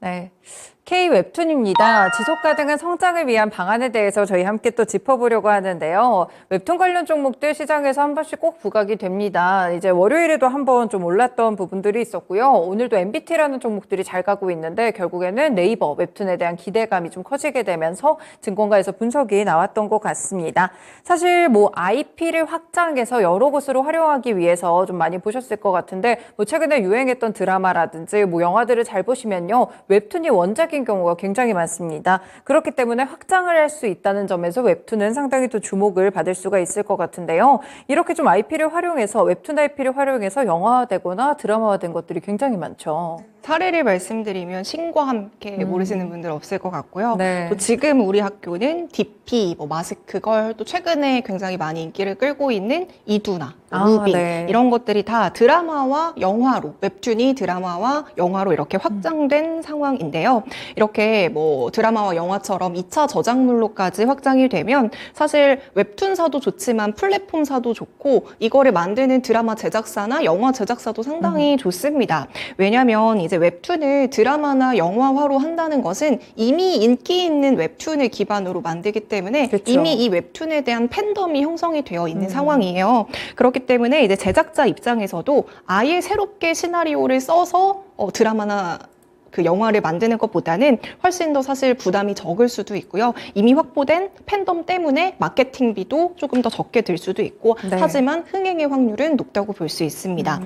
네. K-웹툰입니다. 지속 가능한 성장을 위한 방안에 대해서 저희 함께 또 짚어보려고 하는데요. 웹툰 관련 종목들 시장에서 한 번씩 꼭 부각이 됩니다. 이제 월요일에도 한번 좀 올랐던 부분들이 있었고요. 오늘도 MBT라는 종목들이 잘 가고 있는데 결국에는 네이버 웹툰에 대한 기대감이 좀 커지게 되면서 증권가에서 분석이 나왔던 것 같습니다. 사실 뭐 IP를 확장해서 여러 곳으로 활용하기 위해서 좀 많이 보셨을 것 같은데 뭐 최근에 유행했던 드라마라든지 뭐 영화들을 잘 보시면요. 웹툰이 원작인 경우가 굉장히 많습니다. 그렇기 때문에 확장을 할 수 있다는 점에서 웹툰은 상당히 또 주목을 받을 수가 있을 것 같은데요. 이렇게 좀 IP를 활용해서 웹툰 IP를 활용해서 영화화되거나 드라마화된 것들이 굉장히 많죠. 사례를 말씀드리면 신과 함께 모르시는 분들 없을 것 같고요. 네. 또 지금 우리 학교는 DP, 마스크걸, 또 최근에 굉장히 많이 인기를 끌고 있는 이두나, 무빙 네. 이런 것들이 다 드라마와 영화로, 웹툰이 드라마와 영화로 이렇게 확장된 상황인데요. 이렇게 뭐 드라마와 영화처럼 2차 저작물로까지 확장이 되면 사실 웹툰사도 좋지만 플랫폼사도 좋고 이거를 만드는 드라마 제작사나 영화 제작사도 상당히 좋습니다. 왜냐하면 이제 웹툰을 드라마나 영화화로 한다는 것은 이미 인기 있는 웹툰을 기반으로 만들기 때문에 그렇죠. 이미 이 웹툰에 대한 팬덤이 형성이 되어 있는 상황이에요. 그렇기 때문에 이제 제작자 입장에서도 아예 새롭게 시나리오를 써서 드라마나 그 영화를 만드는 것보다는 훨씬 더 사실 부담이 적을 수도 있고요. 이미 확보된 팬덤 때문에 마케팅비도 조금 더 적게 들 수도 있고 네. 하지만 흥행의 확률은 높다고 볼 수 있습니다.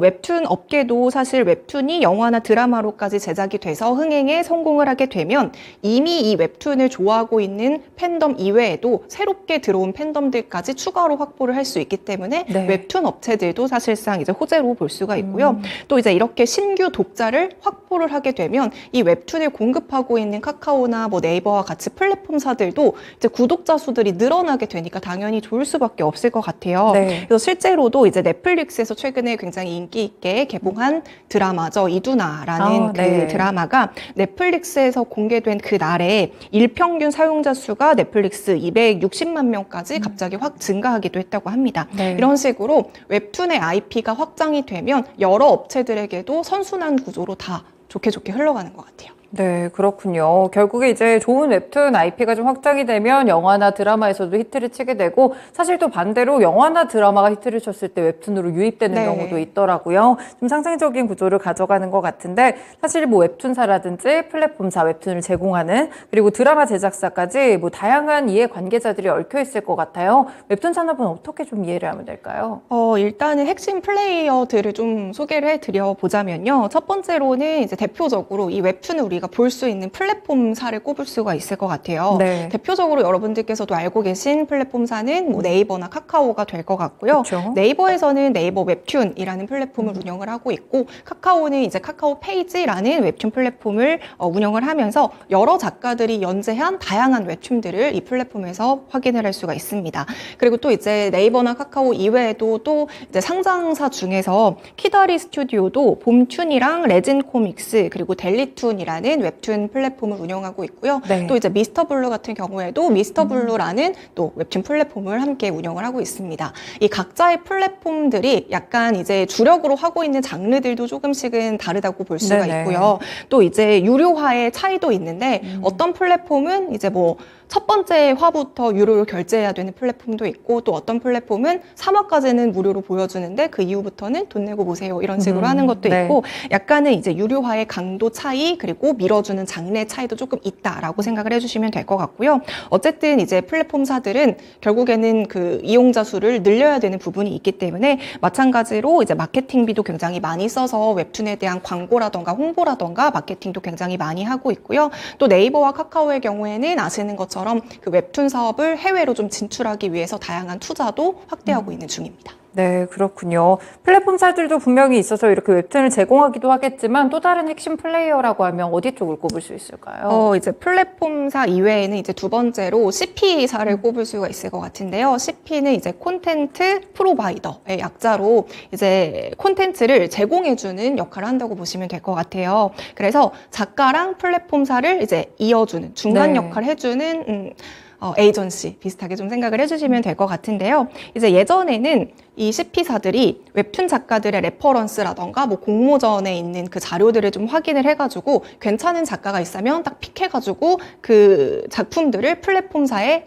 웹툰 업계도 사실 웹툰이 영화나 드라마로까지 제작이 돼서 흥행에 성공을 하게 되면 이미 이 웹툰을 좋아하고 있는 팬덤 이외에도 새롭게 들어온 팬덤들까지 추가로 확보를 할 수 있기 때문에 네. 웹툰 업체들도 사실상 이제 호재로 볼 수가 있고요. 또 이제 이렇게 신규 독자를 확보를 하게 되면 이 웹툰을 공급하고 있는 카카오나 뭐 네이버와 같이 플랫폼사들도 이제 구독자 수들이 늘어나게 되니까 당연히 좋을 수밖에 없을 것 같아요. 네. 그래서 실제로도 이제 넷플릭스에서 최근에 굉장히 인기 있게 개봉한 드라마죠. 이두나라는 네. 그 드라마가 넷플릭스에서 공개된 그 날에 일평균 사용자 수가 넷플릭스 260만 명까지 갑자기 확 증가하기도 했다고 합니다. 네. 이런 식으로 웹툰의 IP가 확장이 되면 여러 업체들에게도 선순환 구조로 다 좋게 흘러가는 것 같아요. 네, 그렇군요. 결국에 이제 좋은 웹툰 IP가 좀 확장이 되면 영화나 드라마에서도 히트를 치게 되고 사실 또 반대로 영화나 드라마가 히트를 쳤을 때 웹툰으로 유입되는 네. 경우도 있더라고요. 좀 상생적인 구조를 가져가는 것 같은데 사실 뭐 웹툰사라든지 플랫폼사 웹툰을 제공하는 그리고 드라마 제작사까지 뭐 다양한 이해 관계자들이 얽혀 있을 것 같아요. 웹툰 산업은 어떻게 좀 이해를 하면 될까요? 일단은 핵심 플레이어들을 좀 소개를 해드려 보자면요. 첫 번째로는 이제 대표적으로 이 웹툰을 우리가 볼 수 있는 플랫폼사를 꼽을 수가 있을 것 같아요. 네. 대표적으로 여러분들께서도 알고 계신 플랫폼사는 뭐 네이버나 카카오가 될 것 같고요. 그렇죠. 네이버에서는 네이버 웹툰이라는 플랫폼을 운영을 하고 있고 카카오는 이제 카카오 페이지라는 웹툰 플랫폼을 운영을 하면서 여러 작가들이 연재한 다양한 웹툰들을 이 플랫폼에서 확인을 할 수가 있습니다. 그리고 또 이제 네이버나 카카오 이외에도 또 이제 상장사 중에서 키다리 스튜디오도 봄툰이랑 레진 코믹스 그리고 델리툰이라는 웹툰 플랫폼을 운영하고 있고요. 네. 또 이제 미스터블루 같은 경우에도 미스터블루라는 또 웹툰 플랫폼을 함께 운영을 하고 있습니다. 이 각자의 플랫폼들이 약간 이제 주력으로 하고 있는 장르들도 조금씩은 다르다고 볼 수가 네네. 있고요. 또 이제 유료화의 차이도 있는데 어떤 플랫폼은 이제 뭐 첫 번째 화부터 유료로 결제해야 되는 플랫폼도 있고 또 어떤 플랫폼은 3화까지는 무료로 보여주는데 그 이후부터는 돈 내고 보세요 이런 식으로 하는 것도 네. 있고 약간은 이제 유료화의 강도 차이 그리고 밀어주는 장르 차이도 조금 있다라고 생각을 해주시면 될 것 같고요. 어쨌든 이제 플랫폼사들은 결국에는 그 이용자 수를 늘려야 되는 부분이 있기 때문에 마찬가지로 이제 마케팅비도 굉장히 많이 써서 웹툰에 대한 광고라던가 홍보라던가 마케팅도 굉장히 많이 하고 있고요. 또 네이버와 카카오의 경우에는 아시는 것처럼 그 웹툰 사업을 해외로 좀 진출하기 위해서 다양한 투자도 확대하고 있는 중입니다. 네, 그렇군요. 플랫폼사들도 분명히 있어서 이렇게 웹툰을 제공하기도 하겠지만 또 다른 핵심 플레이어라고 하면 어디 쪽을 꼽을 수 있을까요? 이제 플랫폼사 이외에는 이제 두 번째로 CP사를 꼽을 수가 있을 것 같은데요. CP는 이제 콘텐트 프로바이더의 약자로 이제 콘텐츠를 제공해주는 역할을 한다고 보시면 될 것 같아요. 그래서 작가랑 플랫폼사를 이제 이어주는 중간 네. 역할을 해주는 에이전시 비슷하게 좀 생각을 해주시면 될 것 같은데요. 이제 예전에는 이 CP사들이 웹툰 작가들의 레퍼런스라던가 뭐 공모전에 있는 그 자료들을 좀 확인을 해가지고 괜찮은 작가가 있으면 딱 픽해가지고 그 작품들을 플랫폼사에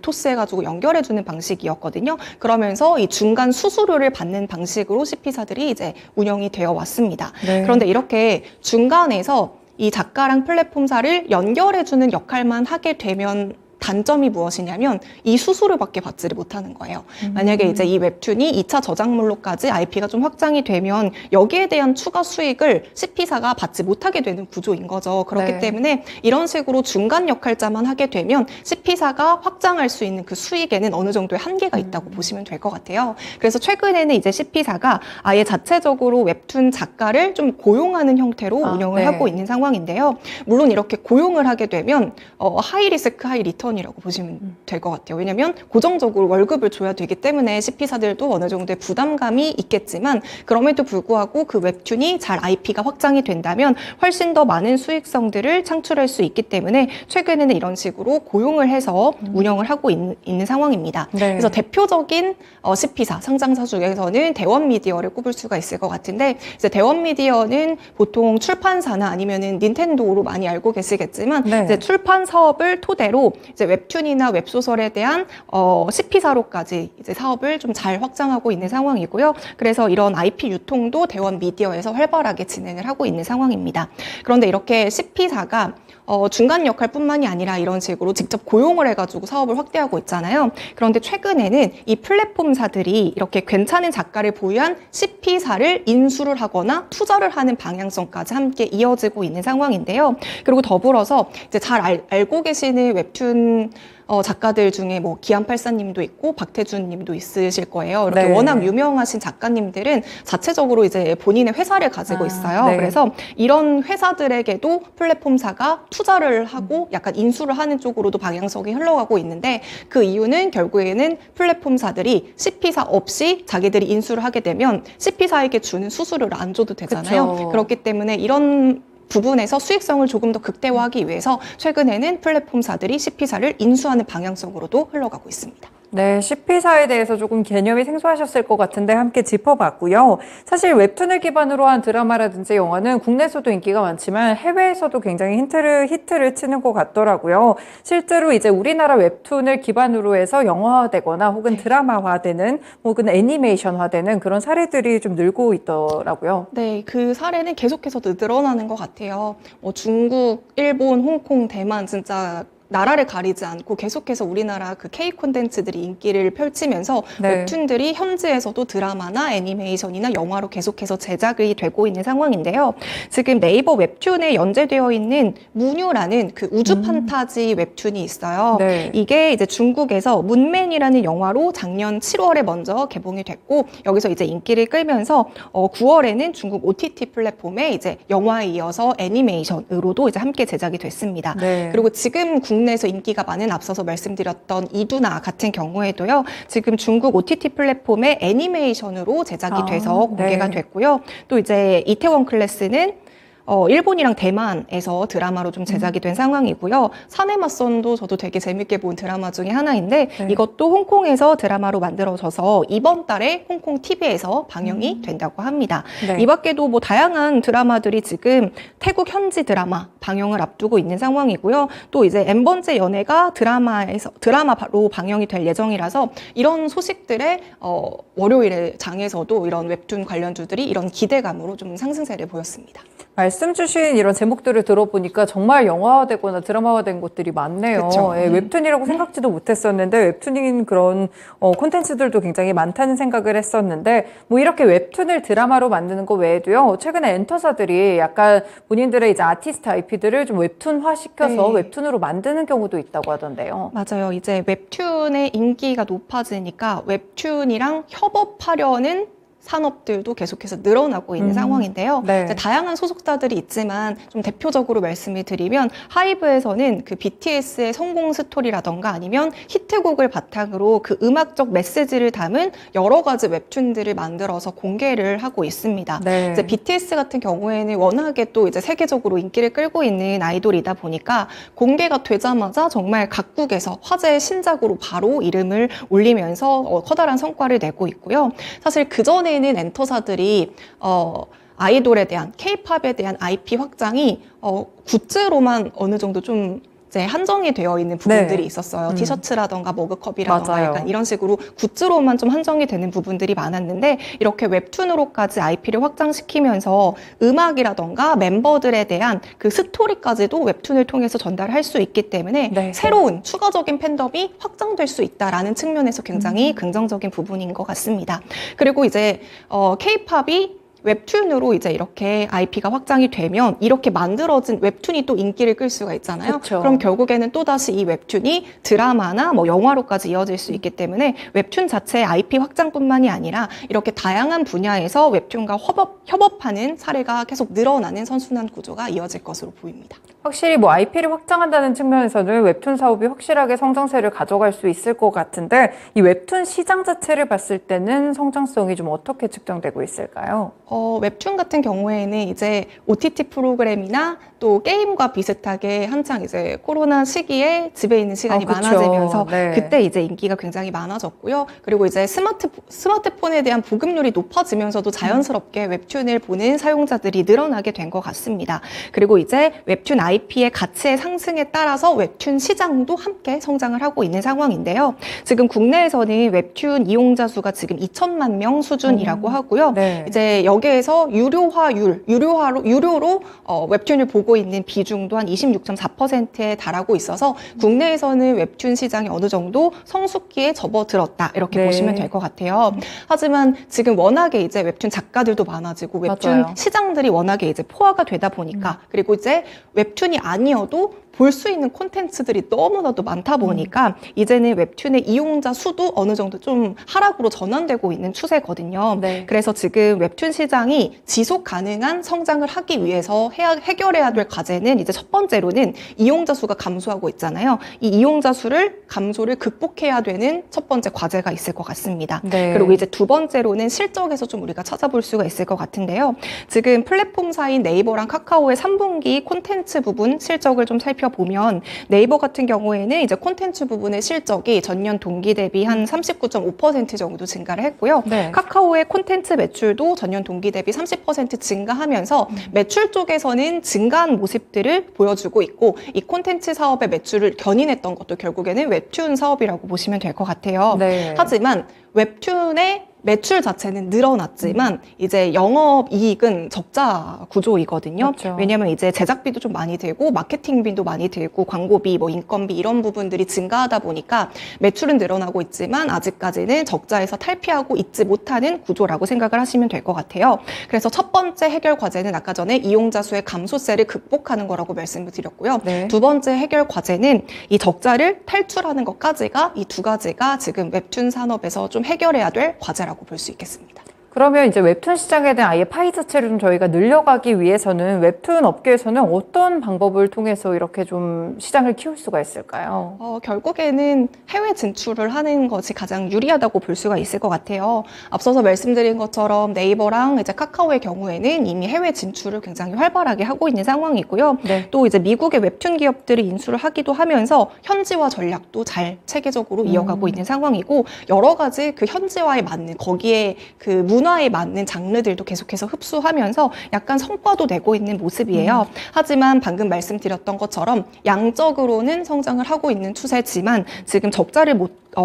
토스해가지고 연결해주는 방식이었거든요. 그러면서 이 중간 수수료를 받는 방식으로 CP사들이 이제 운영이 되어 왔습니다. 네. 그런데 이렇게 중간에서 이 작가랑 플랫폼사를 연결해주는 역할만 하게 되면 단점이 무엇이냐면 이 수수료밖에 받지를 못하는 거예요. 만약에 이제 이 웹툰이 2차 저작물로까지 IP가 좀 확장이 되면 여기에 대한 추가 수익을 CP사가 받지 못하게 되는 구조인 거죠. 그렇기 네. 때문에 이런 식으로 중간 역할자만 하게 되면 CP사가 확장할 수 있는 그 수익에는 어느 정도의 한계가 있다고 보시면 될 것 같아요. 그래서 최근에는 이제 CP사가 아예 자체적으로 웹툰 작가를 좀 고용하는 형태로 운영을 네. 하고 있는 상황인데요. 물론 이렇게 고용을 하게 되면 하이 리스크 하이 리턴 이라고 보시면 될 것 같아요. 왜냐하면 고정적으로 월급을 줘야 되기 때문에 CP사들도 어느 정도의 부담감이 있겠지만 그럼에도 불구하고 그 웹툰이 잘 IP가 확장이 된다면 훨씬 더 많은 수익성들을 창출할 수 있기 때문에 최근에는 이런 식으로 고용을 해서 운영을 하고 있는 상황입니다. 네. 그래서 대표적인 CP사, 상장사 중에서는 대원미디어를 꼽을 수가 있을 것 같은데 이제 대원미디어는 보통 출판사나 아니면은 닌텐도로 많이 알고 계시겠지만 네. 이제 출판 사업을 토대로 이제 웹툰이나 웹소설에 대한 CP사로까지 이제 사업을 좀 잘 확장하고 있는 상황이고요. 그래서 이런 IP 유통도 대원 미디어에서 활발하게 진행을 하고 있는 상황입니다. 그런데 이렇게 CP사가 중간 역할뿐만이 아니라 이런 식으로 직접 고용을 해가지고 사업을 확대하고 있잖아요. 그런데 최근에는 이 플랫폼사들이 이렇게 괜찮은 작가를 보유한 CP사를 인수를 하거나 투자를 하는 방향성까지 함께 이어지고 있는 상황인데요. 그리고 더불어서 이제 잘 알고 계시는 웹툰 작가들 중에 뭐 기안84님도 있고 박태준님도 있으실 거예요. 이렇게 네. 워낙 유명하신 작가님들은 자체적으로 이제 본인의 회사를 가지고 있어요. 네. 그래서 이런 회사들에게도 플랫폼사가 투자를 하고 약간 인수를 하는 쪽으로도 방향성이 흘러가고 있는데 그 이유는 결국에는 플랫폼사들이 CP사 없이 자기들이 인수를 하게 되면 CP사에게 주는 수수료를 안 줘도 되잖아요. 그쵸. 그렇기 때문에 이런 부분에서 수익성을 조금 더 극대화하기 위해서 최근에는 플랫폼사들이 CP사를 인수하는 방향성으로도 흘러가고 있습니다. 네, CP사에 대해서 조금 개념이 생소하셨을 것 같은데 함께 짚어봤고요. 사실 웹툰을 기반으로 한 드라마라든지 영화는 국내에서도 인기가 많지만 해외에서도 굉장히 히트를 치는 것 같더라고요. 실제로 이제 우리나라 웹툰을 기반으로 해서 영화화되거나 혹은 드라마화되는 혹은 애니메이션화되는 그런 사례들이 좀 늘고 있더라고요. 네, 그 사례는 계속해서 늘어나는 것 같아요. 중국, 일본, 홍콩, 대만 진짜 나라를 가리지 않고 계속해서 우리나라 그 K 콘텐츠들이 인기를 펼치면서 네. 웹툰들이 현지에서도 드라마나 애니메이션이나 영화로 계속해서 제작이 되고 있는 상황인데요. 지금 네이버 웹툰에 연재되어 있는 무뉴라는 그 우주 판타지 웹툰이 있어요. 네. 이게 이제 중국에서 문맨이라는 영화로 작년 7월에 먼저 개봉이 됐고 여기서 이제 인기를 끌면서 9월에는 중국 OTT 플랫폼에 이제 영화에 이어서 애니메이션으로도 이제 함께 제작이 됐습니다. 네. 그리고 지금 국내에서 인기가 많은 앞서서 말씀드렸던 이두나 같은 경우에도요. 지금 중국 OTT 플랫폼에 애니메이션으로 제작이 돼서 공개가 네. 됐고요. 또 이제 이태원 클래스는 일본이랑 대만에서 드라마로 좀 제작이 된 상황이고요. 사내 맞선도 저도 되게 재밌게 본 드라마 중에 하나인데 네. 이것도 홍콩에서 드라마로 만들어져서 이번 달에 홍콩 TV에서 방영이 된다고 합니다. 네. 이 밖에도 뭐 다양한 드라마들이 지금 태국 현지 드라마 방영을 앞두고 있는 상황이고요. 또 이제 N번째 연애가 드라마로 방영이 될 예정이라서 이런 소식들에 월요일에 장에서도 이런 웹툰 관련주들이 이런 기대감으로 좀 상승세를 보였습니다. 말씀 주신 이런 제목들을 들어보니까 정말 영화화되거나 드라마화된 것들이 많네요. 그쵸. 예, 웹툰이라고 생각지도 못했었는데 웹툰인 그런 콘텐츠들도 굉장히 많다는 생각을 했었는데 뭐 이렇게 웹툰을 드라마로 만드는 거 외에도요. 최근에 엔터사들이 약간 본인들의 이제 아티스트 IP들을 좀 웹툰화 시켜서 네. 웹툰으로 만드는 경우도 있다고 하던데요. 맞아요. 이제 웹툰의 인기가 높아지니까 웹툰이랑 협업하려는 산업들도 계속해서 늘어나고 있는 상황인데요. 네. 이제 다양한 소속사들이 있지만 좀 대표적으로 말씀을 드리면 하이브에서는 그 BTS의 성공 스토리라던가 아니면 히트곡을 바탕으로 그 음악적 메시지를 담은 여러 가지 웹툰들을 만들어서 공개를 하고 있습니다. 네. 이제 BTS 같은 경우에는 워낙에 또 이제 세계적으로 인기를 끌고 있는 아이돌이다 보니까 공개가 되자마자 정말 각국에서 화제의 신작으로 바로 이름을 올리면서 커다란 성과를 내고 있고요. 사실 그전에는 엔터사들이 아이돌에 대한 K-팝에 대한 IP 확장이 굿즈로만 어느 정도 좀 이제 한정이 되어 있는 부분들이 네. 있었어요. 티셔츠라던가 머그컵이라던가 맞아요. 약간 이런 식으로 굿즈로만 좀 한정이 되는 부분들이 많았는데 이렇게 웹툰으로까지 IP를 확장시키면서 음악이라던가 멤버들에 대한 그 스토리까지도 웹툰을 통해서 전달할 수 있기 때문에 네. 새로운 추가적인 팬덤이 확장될 수 있다라는 측면에서 굉장히 긍정적인 부분인 것 같습니다. 그리고 이제 K-팝이 웹툰으로 이제 이렇게 IP가 확장이 되면 이렇게 만들어진 웹툰이 또 인기를 끌 수가 있잖아요. 그쵸. 그럼 결국에는 또다시 이 웹툰이 드라마나 뭐 영화로까지 이어질 수 있기 때문에 웹툰 자체의 IP 확장뿐만이 아니라 이렇게 다양한 분야에서 웹툰과 협업하는 사례가 계속 늘어나는 선순환 구조가 이어질 것으로 보입니다. 확실히 뭐 IP를 확장한다는 측면에서는 웹툰 사업이 확실하게 성장세를 가져갈 수 있을 것 같은데 이 웹툰 시장 자체를 봤을 때는 성장성이 좀 어떻게 측정되고 있을까요? 웹툰 같은 경우에는 이제 OTT 프로그램이나 또 게임과 비슷하게 한창 이제 코로나 시기에 집에 있는 시간이 그쵸. 많아지면서 네. 그때 이제 인기가 굉장히 많아졌고요. 그리고 이제 스마트폰에 대한 보급률이 높아지면서도 자연스럽게 웹툰을 보는 사용자들이 늘어나게 된 것 같습니다. 그리고 이제 웹툰 IP의 가치의 상승에 따라서 웹툰 시장도 함께 성장을 하고 있는 상황인데요. 지금 국내에서는 웹툰 이용자 수가 지금 2천만 명 수준이라고 하고요. 네. 이제 여기에서 유료로 웹툰을 보고 있는 비중도 한 26.4%에 달하고 있어서 국내에서는 웹툰 시장이 어느 정도 성숙기에 접어들었다 이렇게 네. 보시면 될 것 같아요. 하지만 지금 워낙에 이제 웹툰 작가들도 많아지고 웹툰 맞아요. 시장들이 워낙에 이제 포화가 되다 보니까 그리고 이제 웹툰이 아니어도 볼 수 있는 콘텐츠들이 너무나도 많다 보니까 이제는 웹툰의 이용자 수도 어느 정도 좀 하락으로 전환되고 있는 추세거든요. 네. 그래서 지금 웹툰 시장이 지속 가능한 성장을 하기 위해서 해결해야 될 과제는 이제 첫 번째로는 이용자 수가 감소하고 있잖아요. 이 이용자 수를 감소를 극복해야 되는 첫 번째 과제가 있을 것 같습니다. 네. 그리고 이제 두 번째로는 실적에서 좀 우리가 찾아볼 수가 있을 것 같은데요. 지금 플랫폼사인 네이버랑 카카오의 3분기 콘텐츠 부분 실적을 좀 살펴보면 네이버 같은 경우에는 이제 콘텐츠 부분의 실적이 전년 동기 대비 한 39.5% 정도 증가를 했고요. 네. 카카오의 콘텐츠 매출도 전년 동기 대비 30% 증가하면서 매출 쪽에서는 증가한 모습들을 보여주고 있고 이 콘텐츠 사업의 매출을 견인했던 것도 결국에는 웹툰 사업이라고 보시면 될 것 같아요. 네. 하지만 웹툰의 매출 자체는 늘어났지만 이제 영업 이익은 적자 구조이거든요. 그렇죠. 왜냐하면 이제 제작비도 좀 많이 들고 마케팅비도 많이 들고 광고비, 뭐 인건비 이런 부분들이 증가하다 보니까 매출은 늘어나고 있지만 아직까지는 적자에서 탈피하고 있지 못하는 구조라고 생각을 하시면 될 것 같아요. 그래서 첫 번째 해결 과제는 아까 전에 이용자 수의 감소세를 극복하는 거라고 말씀을 드렸고요. 네. 두 번째 해결 과제는 이 적자를 탈출하는 것까지가 이 두 가지가 지금 웹툰 산업에서 좀 해결해야 될 과제라고 볼 수 있겠습니다. 그러면 이제 웹툰 시장에 대한 아예 파이 자체를 좀 저희가 늘려가기 위해서는 웹툰 업계에서는 어떤 방법을 통해서 이렇게 좀 시장을 키울 수가 있을까요? 결국에는 해외 진출을 하는 것이 가장 유리하다고 볼 수가 있을 것 같아요. 앞서서 말씀드린 것처럼 네이버랑 이제 카카오의 경우에는 이미 해외 진출을 굉장히 활발하게 하고 있는 상황이고요. 네. 또 이제 미국의 웹툰 기업들이 인수를 하기도 하면서 현지화 전략도 잘 체계적으로 이어가고 있는 상황이고 여러 가지 그 현지화에 맞는 거기에 그 문화에 맞는 장르들도 계속해서 흡수하면서 약간 성과도 내고 있는 모습이에요. 하지만 방금 말씀드렸던 것처럼 양적으로는 성장을 하고 있는 추세지만 지금 적자를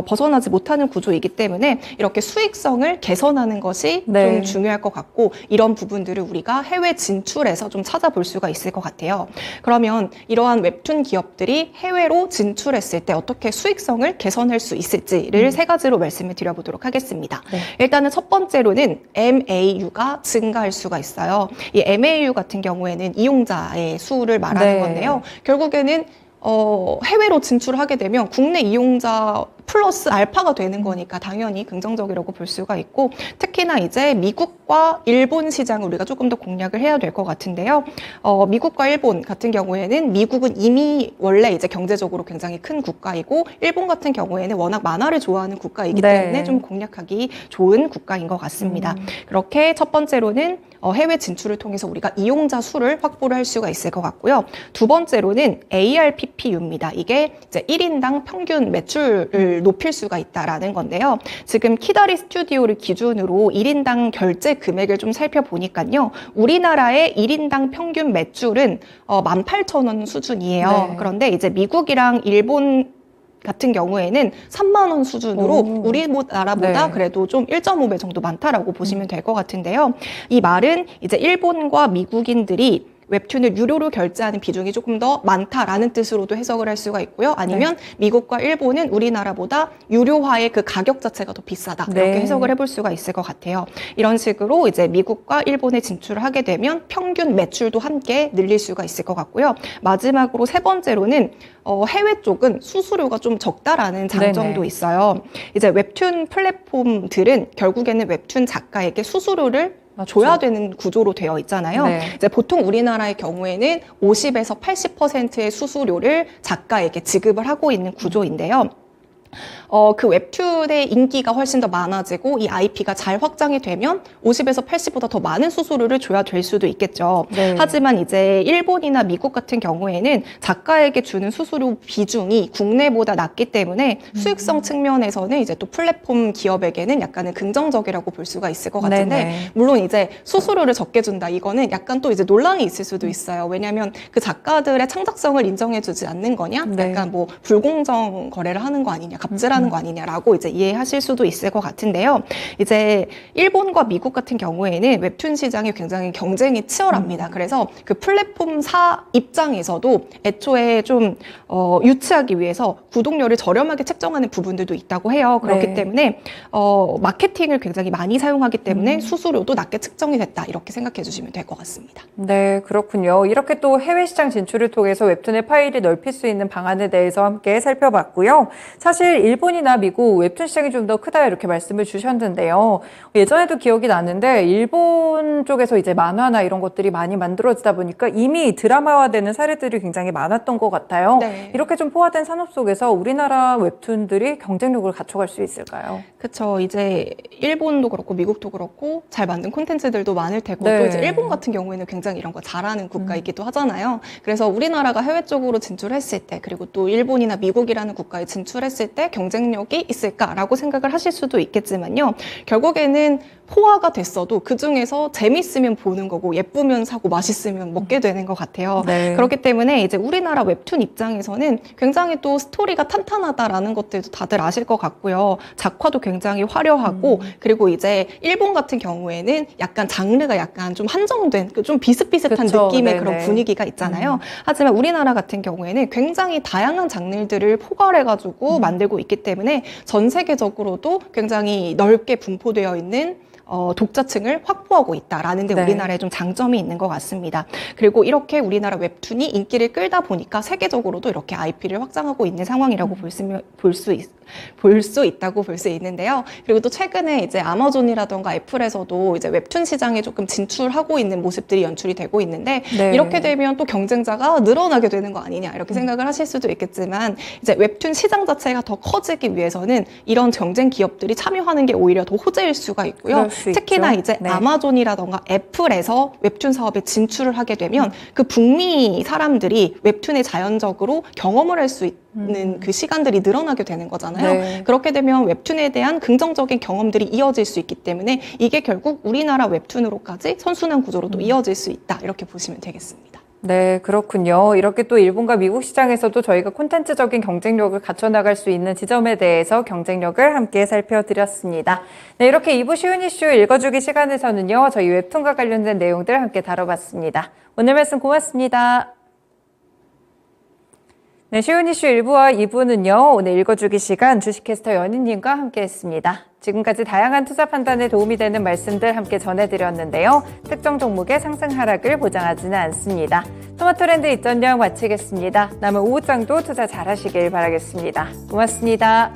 벗어나지 못하는 구조이기 때문에 이렇게 수익성을 개선하는 것이 네. 좀 중요할 것 같고 이런 부분들을 우리가 해외 진출해서 좀 찾아볼 수가 있을 것 같아요. 그러면 이러한 웹툰 기업들이 해외로 진출했을 때 어떻게 수익성을 개선할 수 있을지를 세 가지로 말씀을 드려보도록 하겠습니다. 네. 일단은 첫 번째로는 MAU가 증가할 수가 있어요. 이 MAU 같은 경우에는 이용자의 수를 말하는 네. 건데요. 결국에는 해외로 진출하게 되면 국내 이용자 플러스 알파가 되는 거니까 당연히 긍정적이라고 볼 수가 있고, 특히나 이제 미국과 일본 시장을 우리가 조금 더 공략을 해야 될 것 같은데요. 미국과 일본 같은 경우에는 미국은 이미 원래 이제 경제적으로 굉장히 큰 국가이고, 일본 같은 경우에는 워낙 만화를 좋아하는 국가이기 네. 때문에 좀 공략하기 좋은 국가인 것 같습니다. 그렇게 첫 번째로는 해외 진출을 통해서 우리가 이용자 수를 확보를 할 수가 있을 것 같고요. 두 번째로는 ARPPU입니다. 이게 이제 1인당 평균 매출을 높일 수가 있다라는 건데요. 지금 키다리 스튜디오를 기준으로 1인당 결제 금액을 좀 살펴보니까요. 우리나라의 1인당 평균 매출은 18,000원 수준이에요. 네. 그런데 이제 미국이랑 일본 같은 경우에는 3만 원 수준으로 우리나라보다 네. 그래도 좀 1.5배 정도 많다라고 보시면 될 것 같은데요. 이 말은 이제 일본과 미국인들이 웹툰을 유료로 결제하는 비중이 조금 더 많다라는 뜻으로도 해석을 할 수가 있고요. 아니면 미국과 일본은 우리나라보다 유료화의 그 가격 자체가 더 비싸다. 이렇게 네. 해석을 해볼 수가 있을 것 같아요. 이런 식으로 이제 미국과 일본에 진출을 하게 되면 평균 매출도 함께 늘릴 수가 있을 것 같고요. 마지막으로 세 번째로는 해외 쪽은 수수료가 좀 적다라는 장점도 네네. 있어요. 이제 웹툰 플랫폼들은 결국에는 웹툰 작가에게 수수료를 맞죠. 줘야 되는 구조로 되어 있잖아요. 네. 이제 보통 우리나라의 경우에는 50에서 80%의 수수료를 작가에게 지급을 하고 있는 구조인데요. 그 웹툰의 인기가 훨씬 더 많아지고 이 IP가 잘 확장이 되면 50에서 80보다 더 많은 수수료를 줘야 될 수도 있겠죠. 네. 하지만 이제 일본이나 미국 같은 경우에는 작가에게 주는 수수료 비중이 국내보다 낮기 때문에 수익성 측면에서는 이제 또 플랫폼 기업에게는 약간은 긍정적이라고 볼 수가 있을 것 같은데, 네네. 물론 이제 수수료를 적게 준다, 이거는 약간 또 이제 논란이 있을 수도 있어요. 왜냐하면 그 작가들의 창작성을 인정해주지 않는 거냐, 네. 약간 뭐 불공정 거래를 하는 거 아니냐, 갑질하는 거 아니냐라고 이제 이해하실 수도 있을 것 같은데요. 이제 일본과 미국 같은 경우에는 웹툰 시장이 굉장히 경쟁이 치열합니다. 그래서 그 플랫폼사 입장에서도 애초에 좀 유치하기 위해서 구독료를 저렴하게 책정하는 부분들도 있다고 해요. 그렇기 네. 때문에 마케팅을 굉장히 많이 사용하기 때문에 수수료도 낮게 측정이 됐다, 이렇게 생각해 주시면 될 것 같습니다. 네, 그렇군요. 이렇게 또 해외 시장 진출을 통해서 웹툰의 파일이 넓힐 수 있는 방안에 대해서 함께 살펴봤고요. 사실 일본이나 미국 웹툰 시장이 좀 더 크다, 이렇게 말씀을 주셨는데요. 예전에도 기억이 나는데 일본 쪽에서 이제 만화나 이런 것들이 많이 만들어지다 보니까 이미 드라마화되는 사례들이 굉장히 많았던 것 같아요. 네. 이렇게 좀 포화된 산업 속에서 우리나라 웹툰들이 경쟁력을 갖춰갈 수 있을까요? 그쵸. 이제 일본도 그렇고 미국도 그렇고 잘 만든 콘텐츠들도 많을 테고, 네. 또 이제 일본 같은 경우에는 굉장히 이런 거 잘하는 국가이기도 하잖아요. 그래서 우리나라가 해외 쪽으로 진출했을 때, 그리고 또 일본이나 미국이라는 국가에 진출했을 때 경쟁력이 있을까라고 생각을 하실 수도 있겠지만요. 결국에는 포화가 됐어도 그 중에서 재밌으면 보는 거고 예쁘면 사고 맛있으면 먹게 되는 것 같아요. 네. 그렇기 때문에 이제 우리나라 웹툰 입장에서는 굉장히 또 스토리가 탄탄하다라는 것들도 다들 아실 것 같고요. 작화도 굉장히 화려하고, 그리고 이제 일본 같은 경우에는 약간 장르가 약간 좀 한정된 좀 비슷비슷한 그쵸. 느낌의 네네. 그런 분위기가 있잖아요. 하지만 우리나라 같은 경우에는 굉장히 다양한 장르들을 포괄해가지고 만들고 있기 때문에 전 세계적으로도 굉장히 넓게 분포되어 있는 독자층을 확보하고 있다라는 데 네. 우리나라에 좀 장점이 있는 것 같습니다. 그리고 이렇게 우리나라 웹툰이 인기를 끌다 보니까 세계적으로도 이렇게 IP를 확장하고 있는 상황이라고 볼 수 있다고 볼 수 있는데요. 그리고 또 최근에 이제 아마존이라던가 애플에서도 이제 웹툰 시장에 조금 진출하고 있는 모습들이 연출이 되고 있는데, 네. 이렇게 되면 또 경쟁자가 늘어나게 되는 거 아니냐, 이렇게 생각을 하실 수도 있겠지만, 이제 웹툰 시장 자체가 더 커지기 위해서는 이런 경쟁 기업들이 참여하는 게 오히려 더 호재일 수가 있고요. 그럴 수 특히나 있죠. 이제 네. 아마존이라던가 애플에서 웹툰 사업에 진출을 하게 되면 그 북미 사람들이 웹툰에 자연적으로 경험을 할 수 있는 그 시간들이 늘어나게 되는 거잖아요. 네. 그렇게 되면 웹툰에 대한 긍정적인 경험들이 이어질 수 있기 때문에 이게 결국 우리나라 웹툰으로까지 선순환 구조로도 이어질 수 있다, 이렇게 보시면 되겠습니다. 네, 그렇군요. 이렇게 또 일본과 미국 시장에서도 저희가 콘텐츠적인 경쟁력을 갖춰나갈 수 있는 지점에 대해서 경쟁력을 함께 살펴드렸습니다. 네, 이렇게 2부 쉬운 이슈 읽어주기 시간에서는요, 저희 웹툰과 관련된 내용들 함께 다뤄봤습니다. 오늘 말씀 고맙습니다. 네, 쉬운 이슈 1부와 2부는요. 오늘 읽어주기 시간 주식캐스터 연희님과 함께했습니다. 지금까지 다양한 투자 판단에 도움이 되는 말씀들 함께 전해드렸는데요. 특정 종목의 상승 하락을 보장하지는 않습니다. 토마토랜드 2.0 마치겠습니다. 남은 오후장도 투자 잘하시길 바라겠습니다. 고맙습니다.